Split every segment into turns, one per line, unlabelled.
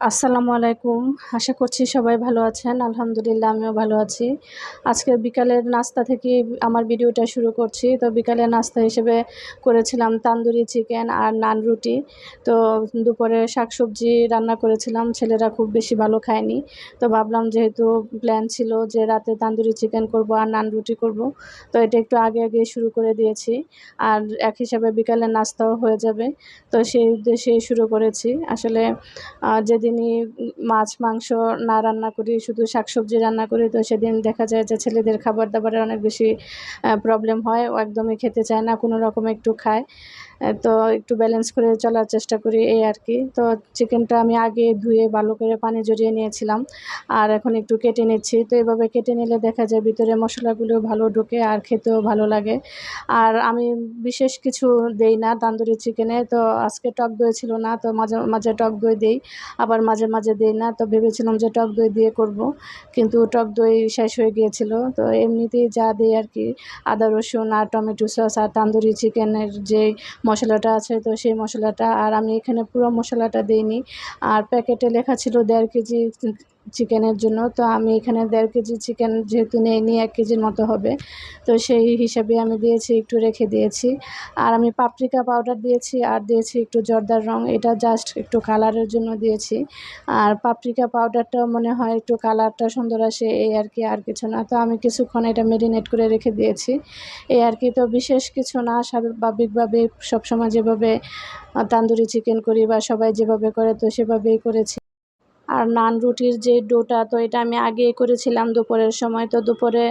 আসসালামু আলাইকুম। আশা করছি সবাই ভালো আছেন। আলহামদুলিল্লাহ আমিও ভালো আছি। আজকে বিকালের নাস্তা থেকে আমার ভিডিওটা শুরু করছি। তো বিকালের নাস্তা হিসেবে করেছিলাম তান্দুরি চিকেন আর নান রুটি। তো দুপুরে শাকসবজি রান্না করেছিলাম। ছেলেরা খুব বেশি ভালো খায়নি। তো ভাবলাম যেহেতু প্ল্যান ছিল যে রাতে তান্দুরি চিকেন করব আর নান রুটি করব। তো এটা একটু আগে শুরু করে দিয়েছি। আর এক হিসাবে বিকালের নাস্তাও হয়ে যাবে। তো সেই উদ্দেশ্যেই শুরু করেছি। আসলে যেদিনই মাছ মাংস না রান্না করি, শুধু শাকসবজি রান্না করি, তো সেদিন দেখা যায় যে ছেলেদের খাবার দাবারের অনেক বেশি প্রবলেম হয়। ও একদমই খেতে চায় না, কোনো রকমে একটু খায়। তো একটু ব্যালেন্স করে চলার চেষ্টা করি এই আর কি। তো চিকেনটা আমি আগে ধুয়ে ভালো করে পানি ঝরিয়ে নিয়েছিলাম, আর এখন একটু কেটে নিচ্ছি। তো এভাবে কেটে নিলে দেখা যায় ভিতরে মশলাগুলো ভালো ঢোকে আর খেতেও ভালো লাগে। আর আমি বিশেষ কিছু দেই না তান্দুরি চিকেনে। তো আজকে টক দই ছিল না, তো মাঝে মাঝে টক দই দেই, আবার মাঝে মাঝে দেই না। তো ভেবেছিলাম যে টক দই দিয়ে করব, কিন্তু টক দই শেষ হয়ে গিয়েছিল। তো এমনিতেই যা দিই আর কি, আদা রসুন আর টমেটো সস আর তান্দুরি চিকেনের যে মশলাটা আছে, তো সেই মশলাটা। আর আমি এখানে পুরো মশলাটা দিইনি। আর প্যাকেটে লেখা ছিল 1.5 কেজি চিকেনের জন্য। তো আমি এখানে 1.5 কেজি চিকেন যেহেতু নেইনি, 1 কেজির মতো হবে। তো সেই হিসাবে আমি দিয়েছি, একটু রেখে দিয়েছি। আর আমি পাপরিকা পাউডার দিয়েছি আর দিয়েছি একটু জর্দার রং, এটা জাস্ট একটু কালারের জন্য দিয়েছি। আর পাপরিকা পাউডারটা মনে হয় একটু কালারটা সুন্দর আসে এই আর কি, আর কিছু না। তো আমি কিছুক্ষণ এটা মেরিনেট করে রেখে দিয়েছি এই আর কি। তো বিশেষ কিছু না, স্বাভাবিকভাবে সবসময় যেভাবে তান্দুরি চিকেন করি বা সবাই যেভাবে করে, তো সেভাবেই করেছি। আর নান রুটির যে ডোটা, তো এটা আমি আগেই করেছিলাম দুপুরের সময়। তো দুপুরে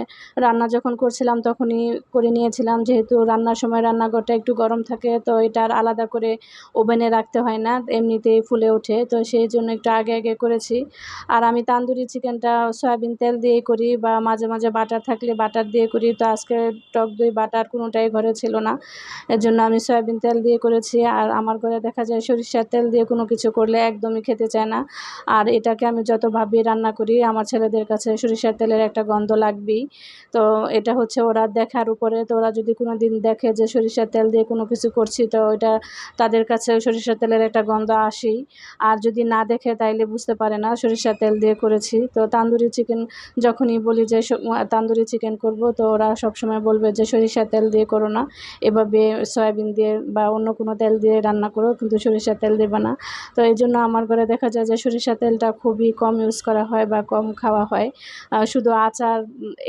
রান্না যখন করছিলাম তখনই করে নিয়েছিলাম, যেহেতু রান্নার সময় রান্নাঘরটা একটু গরম থাকে, তো এটা আর আলাদা করে ওভেনে রাখতে হয় না, এমনিতেই ফুলে ওঠে। তো সেই জন্য একটু আগে করেছি। আর আমি তান্দুরি চিকেনটা সয়াবিন তেল দিয়েই করি, বা মাঝে মাঝে বাটার থাকলে বাটার দিয়ে করি। তো আজকে টক দই বাটার কোনোটাই ঘরে ছিল না, এর জন্য আমি সয়াবিন তেল দিয়ে করেছি। আর আমার ঘরে দেখা যায় সরিষার তেল দিয়ে কোনো কিছু করলে একদমই খেতে চায় না। আর এটাকে আমি যতভাবেই রান্না করি, আমার ছেলেদের কাছে সরিষার তেলের একটা গন্ধ লাগবেই। তো এটা হচ্ছে ওরা দেখার উপরে। তো ওরা যদি কোনো দিন দেখে যে সরিষার তেল দিয়ে কোনো কিছু করছি, তো ওইটা তাদের কাছে সরিষার তেলের একটা গন্ধ আসেই। আর যদি না দেখে তাইলে বুঝতে পারে না সরিষার তেল দিয়ে করেছি। তো তান্দুরি চিকেন যখনই বলি যে তান্দুরি চিকেন করব, তো ওরা সবসময় বলবে যে সরিষার তেল দিয়ে করো না, এভাবে সয়াবিন দিয়ে বা অন্য কোনো তেল দিয়ে রান্না করো, কিন্তু সরিষার তেল দেবে না। তো এই জন্য আমার ঘরে দেখা যায় যে সরিষার তেলটা খুবই কম ইউজ করা হয় বা কম খাওয়া হয়। শুধু আচার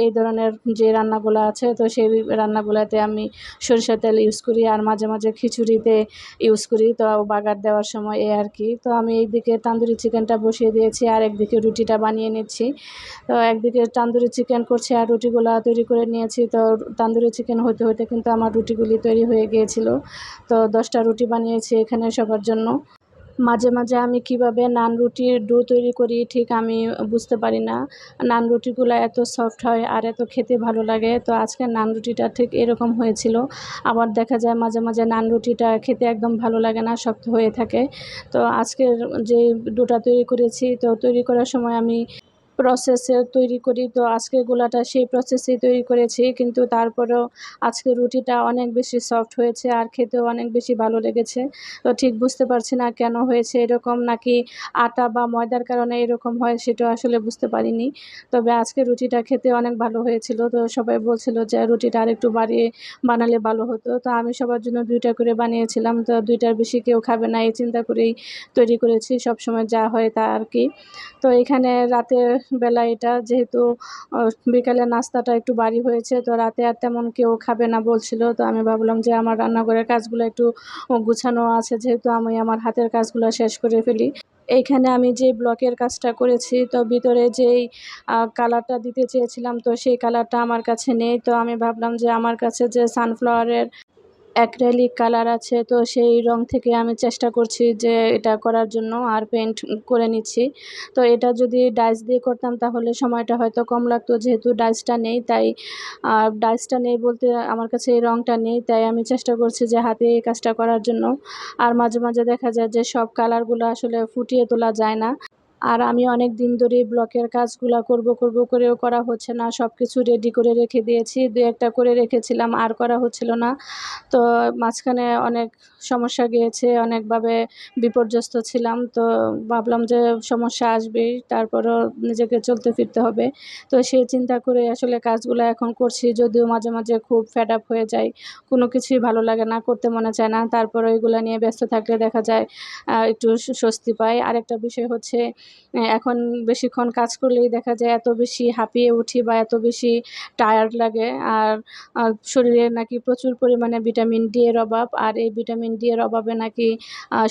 এই ধরনের যে রান্নাগুলো আছে, তো সেই রান্নাগুলোতে আমি সরিষার তেল ইউজ করি। আর মাঝে মাঝে খিচুড়িতে ইউজ করি, তো বাগার দেওয়ার সময় এই আর কি। তো আমি এইদিকে তান্দুরি চিকেনটা বসিয়ে দিয়েছি, আর একদিকে রুটিটা বানিয়ে নিচ্ছি। তো একদিকে তান্দুরি চিকেন করছি আর রুটিগুলা তৈরি করে নিয়েছি। তো তান্দুরি চিকেন হতে হতে কিন্তু আমার রুটিগুলি তৈরি হয়ে গিয়েছিল। তো 10টা রুটি বানিয়েছি এখানে সবার জন্য। মাঝে মাঝে আমি কিভাবে নান রুটির ডো তৈরি করি ঠিক আমি বুঝতে পারি না। নান রুটিগুলো এত সফট হয় আর এত খেতে ভালো লাগে। তো আজকের নান রুটিটা ঠিক এরকম হয়েছিল। আবার দেখা যায় মাঝে মাঝে নান রুটিটা খেতে একদম ভালো লাগে না, শক্ত হয়ে থাকে। তো আজকের যে ডোটা তৈরি করেছি, তো তৈরি করার সময় আমি প্রসেসে তৈরি করি। তো আজকের গোলাটা সেই প্রসেসেই তৈরি করেছি, কিন্তু তারপরেও আজকের রুটিটা অনেক বেশি সফট হয়েছে আর খেতেও অনেক বেশি ভালো লেগেছে। তো ঠিক বুঝতে পারছি না কেন হয়েছে এরকম, নাকি আটা বা ময়দার কারণে এরকম হয় সেটাও আসলে বুঝতে পারিনি। তবে আজকে রুটিটা খেতে অনেক ভালো হয়েছিল। তো সবাই বলছিল যে রুটিটা আরেকটু বাড়িয়ে বানালে ভালো হতো। তো আমি সবার জন্য 2টা করে বানিয়েছিলাম। তো 2টার বেশি কেউ খাবে না এই চিন্তা করেই তৈরি করেছি, সবসময় যা হয় তা আর কি। তো এখানে রাতের বেলা এটা যেহেতু বিকালের নাস্তাটা একটু ভারী হয়েছে, তো রাতে আর তেমন কেউ খাবে না বলছিল। তো আমি ভাবলাম যে আমার রান্নাঘরের কাজগুলো একটু গুছানো আছে, যেহেতু আমি আমার হাতের কাজগুলো শেষ করে ফেলি। এইখানে আমি যে ব্লকের কাজটা করেছি, তো ভিতরে যেই কালারটা দিতে চেয়েছিলাম, তো সেই কালারটা আমার কাছে নেই। তো আমি ভাবলাম যে আমার কাছে যে সানফ্লাওয়ারের অ্যাক্রিলিক কালার আছে, তো সেই রং থেকে আমি চেষ্টা করছি যে এটা করার জন্য, আর পেইন্ট করে নিচ্ছি। তো এটা যদি ডাইস দিয়ে করতাম তাহলে সময়টা হয়তো কম লাগতো, যেহেতু ডাইসটা নেই তাই। ডাইসটা নেই বলতে আমার কাছে এই রংটা নেই, তাই আমি চেষ্টা করছি যে হাতে এই কাজটা করার জন্য। আর মাঝে মাঝে দেখা যায় যে সব কালারগুলো আসলে ফুটিয়ে তোলা যায় না। আর আমি অনেক দিন ধরেই ব্লকের কাজগুলা করব করেও করা হচ্ছে না। সবকিছু রেডি করে রেখে দিয়েছি। ২-১টা করে রেখেছিলাম, আর করা হচ্ছিল না। তো মাঝখানে অনেক সমস্যা গিয়েছে, অনেকভাবে বিপর্যস্ত ছিলাম। তো ভাবলাম যে সমস্যা আসবেই, তারপরেও নিজেকে চলতে ফিরতে হবে। তো সেই চিন্তা করে আসলে কাজগুলা এখন করছি। যদিও মাঝে, মাঝে খুব ফেড আপ হয়ে যাই। কোনো কিছুই ভালো লাগে না, করতে মনে চায় না। তারপরেও এগুলা নিয়ে ব্যস্ত থাকলে দেখা যায় একটু স্বস্তি পাই। আরেকটা বিষয় হচ্ছে এখন বেশিক্ষণ কাজ করলেই দেখা যায় এত বেশি হাঁপিয়ে উঠি বা এত বেশি টায়ার্ড লাগে। আর শরীরে নাকি প্রচুর পরিমাণে ভিটামিন ডি এর অভাব। আর এই ভিটামিন ডি এর অভাবে নাকি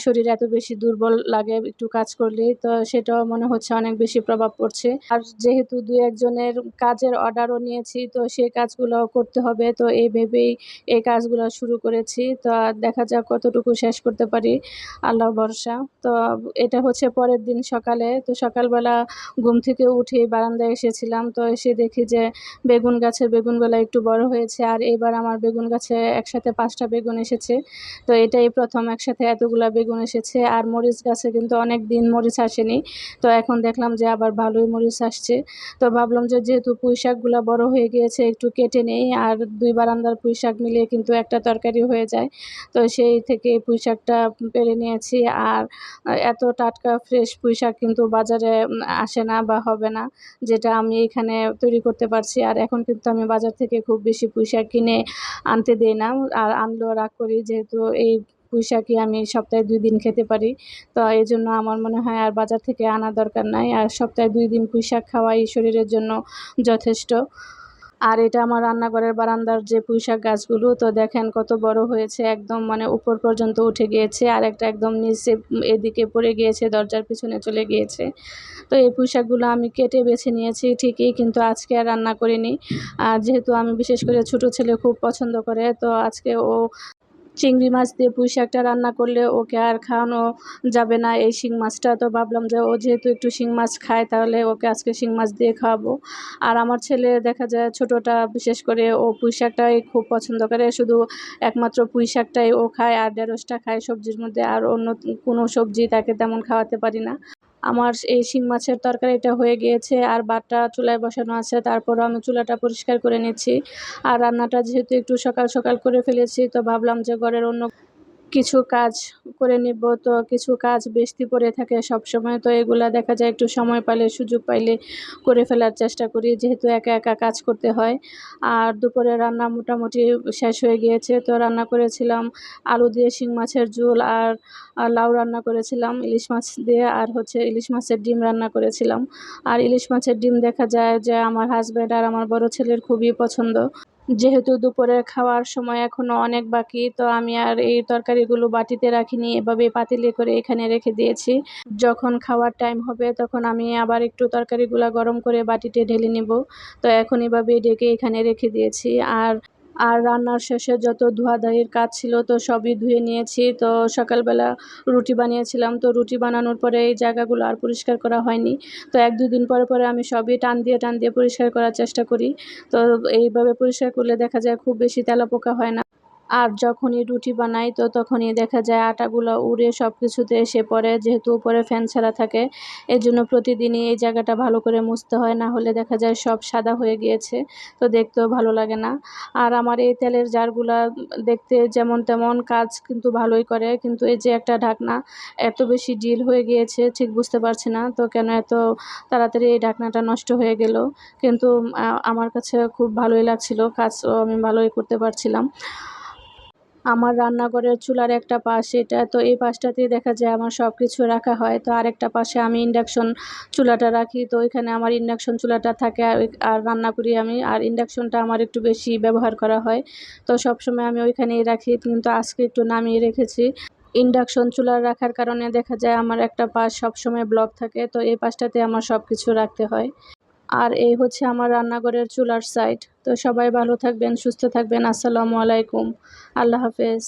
শরীর এত বেশি দুর্বল লাগে একটু কাজ করলেই। তো সেটাও মনে হচ্ছে অনেক বেশি প্রভাব পড়ছে। আর যেহেতু ২-১ জনের কাজের অর্ডারও নিয়েছি, তো সেই কাজগুলোও করতে হবে। তো এই ভেবেই এই কাজগুলো শুরু করেছি। তো দেখা যাক কতটুকু শেষ করতে পারি, আল্লাহ ভরসা। তো এটা হচ্ছে পরের দিন সকালে। তো সকালবেলা ঘুম থেকে উঠে বারান্দায় এসেছিলাম। তো এসে দেখি যে গাছের বেগুনগুলা একটু বড় হয়েছে। আর এবার আমার বেগুন গাছে একসাথে ৫ টা বেগুন এসেছে। তো এটাই ১ম একসাথে এতগুলা বেগুন এসেছে। আর মরিচ গাছে কিন্তু অনেকদিন মরিচ আসেনি। তো এখন দেখলাম যে আবার ভালোই মরিচ আসছে। তো ভাবলাম যে যেহেতু পুঁইশাকগুলা বড় হয়ে গিয়েছে একটু কেটে নেই। আর ২ বারান্দার পুঁইশাক মিলিয়ে কিন্তু একটা তরকারি হয়ে যায়। তো সেই থেকে পুঁইশাকটা পেড়ে নিয়েছি। আর এত টাটকা ফ্রেশ পুঁইশাক কিন্তু বাজারে আসে না বা হবে না, যেটা আমি এখানে তৈরি করতে পারছি। আর এখন কিন্তু আমি বাজার থেকে খুব বেশি পুঁইশাক কিনে আনতে দেই না। আর আনলেও রাগ করি, যেহেতু এই পুঁইশাকই আমি সপ্তাহে ২ দিন খেতে পারি। তো এজন্য আমার মনে হয় আর বাজার থেকে আনার দরকার নাই। আর সপ্তাহে ২ দিন পুঁইশাক খাওয়াই শরীরের জন্য যথেষ্ট। আর এটা আমার রান্নাঘরের বারান্দার যে পুঁইশাক গাছগুলো, তো দেখেন কত বড় হয়েছে, একদম মানে উপর পর্যন্ত উঠে গিয়েছে। আর একটা একদম নিচে এদিকে পড়ে গিয়েছে, দরজার পিছনে চলে গিয়েছে। তো এই পুঁইশাকগুলো আমি কেটে বেছে নিয়েছি ঠিকই, কিন্তু আজকে আর রান্না করিনি। আর যেহেতু আমি বিশেষ করে ছোট ছেলে খুব পছন্দ করে, তো আজকে ও চিংড়ি মাছ দিয়ে পুঁই শাকটা রান্না করলে ওকে আর খাওয়ানো যাবে না এই শিং মাছটা। তো ভাবলাম যে ও যেহেতু একটু শিং মাছ খায়, তাহলে ওকে আজকে শিং মাছ দিয়ে খাওয়াবো। আর আমার ছেলে দেখা যায় ছোটোটা বিশেষ করে ও পুঁই শাকটাই খুব পছন্দ করে। শুধু একমাত্র পুঁই শাকটাই ও খায়, আর ঢেঁড়সটা খায় সবজির মধ্যে। আর অন্য কোনো সবজি তাকে তেমন খাওয়াতে পারি না। আমার এই শিং মাছের তরকারিটা হয়ে গিয়েছে, আর ভাতটা চুলায় বসানো আছে। তারপরও আমি চুলাটা পরিষ্কার করে নিচ্ছি। আর রান্নাটা যেহেতু একটু সকাল, সকাল করে ফেলেছি, তো ভাবলাম যে ঘরের অন্য কিছু কাজ করে নিব। তো কিছু কাজ বেশি পড়ে থাকে সবসময়। তো এগুলা দেখা যায় একটু সময় পাইলে, সুযোগ পাইলে করে ফেলার চেষ্টা করি, যেহেতু একা, একা কাজ করতে হয়। আর দুপুরে রান্না মোটামুটি শেষ হয়ে গিয়েছে। তো রান্না করেছিলাম আলু দিয়ে শিং মাছের ঝোল, আর লাউ রান্না করেছিলাম ইলিশ মাছ দিয়ে, আর হচ্ছে ইলিশ মাছের ডিম রান্না করেছিলাম। আর ইলিশ মাছের ডিম দেখা যায় যে আমার হাসব্যান্ড আর আমার বড় ছেলের খুবই পছন্দ। যেহেতু দুপুরের খাওয়ার সময় এখনো অনেক বাকি, তো আমি আর এই তরকারিগুলো বাটিতে রাখিনি, এভাবে পাতিলে করে এখানে রেখে দিয়েছি। যখন খাওয়ার টাইম হবে তখন আমি আবার একটু তরকারিগুলা গরম করে বাটিতে ঢেলে নিব। তো এখন এভাবেই ঢেকে এখানে রেখে দিয়েছি। আর রান্নার শেষে যত ধোয়াধাইয়ের কাজ ছিল তো সবই ধুয়ে নিয়েছি। তো সকালবেলা রুটি বানিয়েছিলাম, তো রুটি বানানোর পরে এই জায়গাগুলো আর পরিষ্কার করা হয়নি। তো ১-২ দিন পরে, পরে আমি সবই টান দিয়ে পরিষ্কার করার চেষ্টা করি। তো এইভাবে পরিষ্কার করলে দেখা যায় খুব বেশি তেলাপোকা হয় না। আর যখনই রুটি বানাই তো তখনই দেখা যায় আটাগুলো উড়ে সব কিছুতে এসে পড়ে, যেহেতু উপরে ফ্যান ছাড়া থাকে। এজন্য প্রতিদিনই এই জায়গাটা ভালো করে মুছতে হয়, না হলে দেখা যায় সব সাদা হয়ে গিয়েছে। তো দেখতেও ভালো লাগে না। আর আমার এই তেলের জারগুলা দেখতে যেমন তেমন, কাজ কিন্তু ভালোই করে। কিন্তু এই যে একটা ঢাকনা এত বেশি ঢিল হয়ে গিয়েছে, ঠিক বুঝতে পারছি না তো কেন এত তাড়াতাড়ি এই ঢাকনাটা নষ্ট হয়ে গেল। কিন্তু আমার কাছে খুব ভালোই লাগছিল, কাজও আমি ভালোই করতে পারছিলাম। আমার রান্নাঘরের চুলার একটা পাশ এটা, তো এই পাশটাতেই দেখা যায় আমার সবকিছু রাখা হয়। তো আরেকটা পাশে আমি ইন্ডাকশন চুলাটা রাখি। তো ওইখানে আমার ইন্ডাকশন চুলাটা থাকে, আর রান্না করি আমি। আর ইন্ডাকশনটা আমার একটু বেশি ব্যবহার করা হয়। তো সবসময় আমি ওইখানেই রাখি, কিন্তু আজকে একটু নামিয়ে রেখেছি। ইন্ডাকশন চুলা রাখার কারণে দেখা যায় আমার একটা পাশ সবসময় ব্লক থাকে। তো এই পাশটাতে আমার সবকিছু রাখতে হয়। আর এই হচ্ছে আমার রান্নাঘরের চুলার সাইড। তো সবাই ভালো থাকবেন, সুস্থ থাকবেন। আসসালামু আলাইকুম। আল্লাহ হাফেজ।